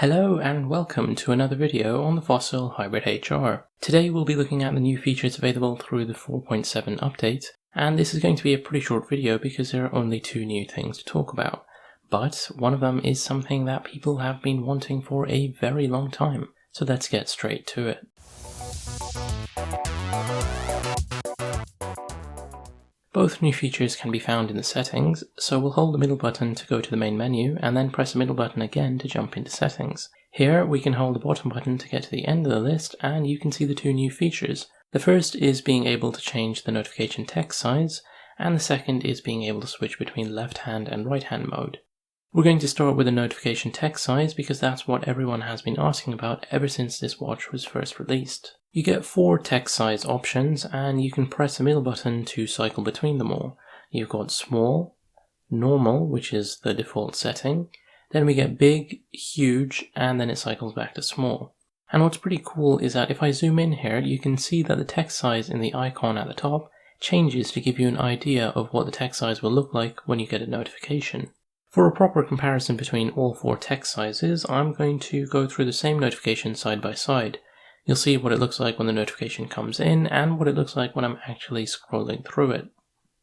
Hello and welcome to another video on the Fossil Hybrid HR. Today we'll be looking at the new features available through the 4.7 update, and this is going to be a pretty short video because there are only two new things to talk about. But one of them is something that people have been wanting for a very long time, so let's get straight to it. Both new features can be found in the settings, so we'll hold the middle button to go to the main menu and then press the middle button again to jump into settings. Here we can hold the bottom button to get to the end of the list and you can see the two new features. The first is being able to change the notification text size, and the second is being able to switch between left hand and right hand mode. We're going to start with the notification text size because that's what everyone has been asking about ever since this watch was first released. You get 4 text size options and you can press the middle button to cycle between them all. You've got small, normal, which is the default setting, then we get big, huge, and then it cycles back to small. And what's pretty cool is that if I zoom in here, you can see that the text size in the icon at the top changes to give you an idea of what the text size will look like when you get a notification. For a proper comparison between all 4 text sizes, I'm going to go through the same notification side by side. You'll see what it looks like when the notification comes in and what it looks like when I'm actually scrolling through it.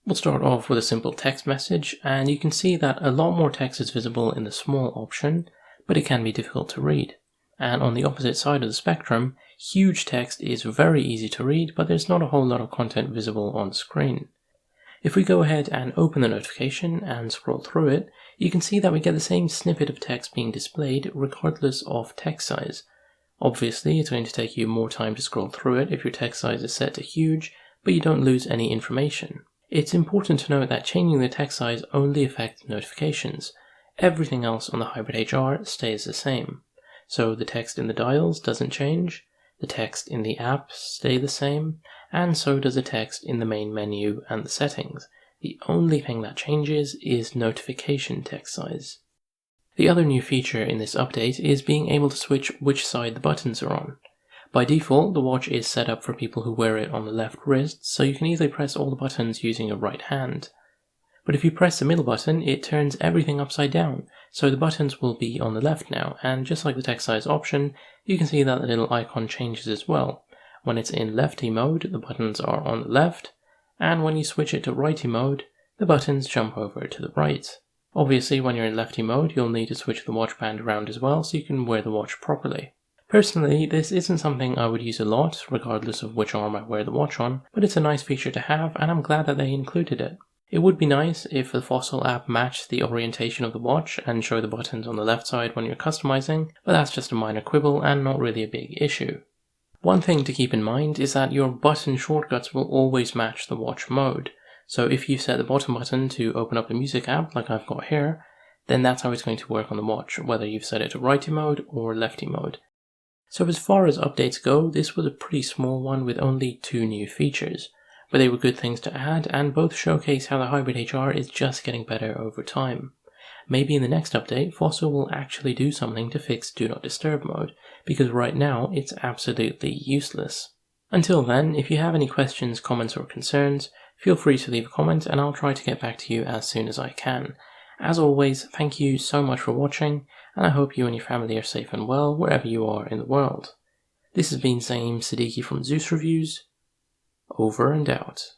We'll start off with a simple text message, and you can see that a lot more text is visible in the small option, but it can be difficult to read. And on the opposite side of the spectrum, huge text is very easy to read, but there's not a whole lot of content visible on screen. If we go ahead and open the notification and scroll through it, you can see that we get the same snippet of text being displayed regardless of text size. Obviously, it's going to take you more time to scroll through it if your text size is set to huge, but you don't lose any information. It's important to note that changing the text size only affects notifications. Everything else on the Hybrid HR stays the same. So the text in the dials doesn't change, the text in the app stay the same, and so does the text in the main menu and the settings. The only thing that changes is notification text size. The other new feature in this update is being able to switch which side the buttons are on. By default, the watch is set up for people who wear it on the left wrist, so you can easily press all the buttons using your right hand. But if you press the middle button, it turns everything upside down, so the buttons will be on the left now, and just like the text size option, you can see that the little icon changes as well. When it's in lefty mode, the buttons are on the left, and when you switch it to righty mode, the buttons jump over to the right. Obviously, when you're in lefty mode, you'll need to switch the watch band around as well so you can wear the watch properly. Personally, this isn't something I would use a lot, regardless of which arm I wear the watch on, but it's a nice feature to have and I'm glad that they included it. It would be nice if the Fossil app matched the orientation of the watch and show the buttons on the left side when you're customizing, but that's just a minor quibble and not really a big issue. One thing to keep in mind is that your button shortcuts will always match the watch mode. So if you set the bottom button to open up the music app like I've got here, then that's how it's going to work on the watch, whether you've set it to righty mode or lefty mode. So as far as updates go, this was a pretty small one with only 2 new features, but they were good things to add and both showcase how the Hybrid HR is just getting better over time. Maybe in the next update, Fossil will actually do something to fix Do Not Disturb mode, because right now it's absolutely useless. Until then, if you have any questions, comments or concerns, feel free to leave a comment and I'll try to get back to you as soon as I can. As always, thank you so much for watching, and I hope you and your family are safe and well wherever you are in the world. This has been Zaeem Siddiqui from Zeus Reviews, over and out.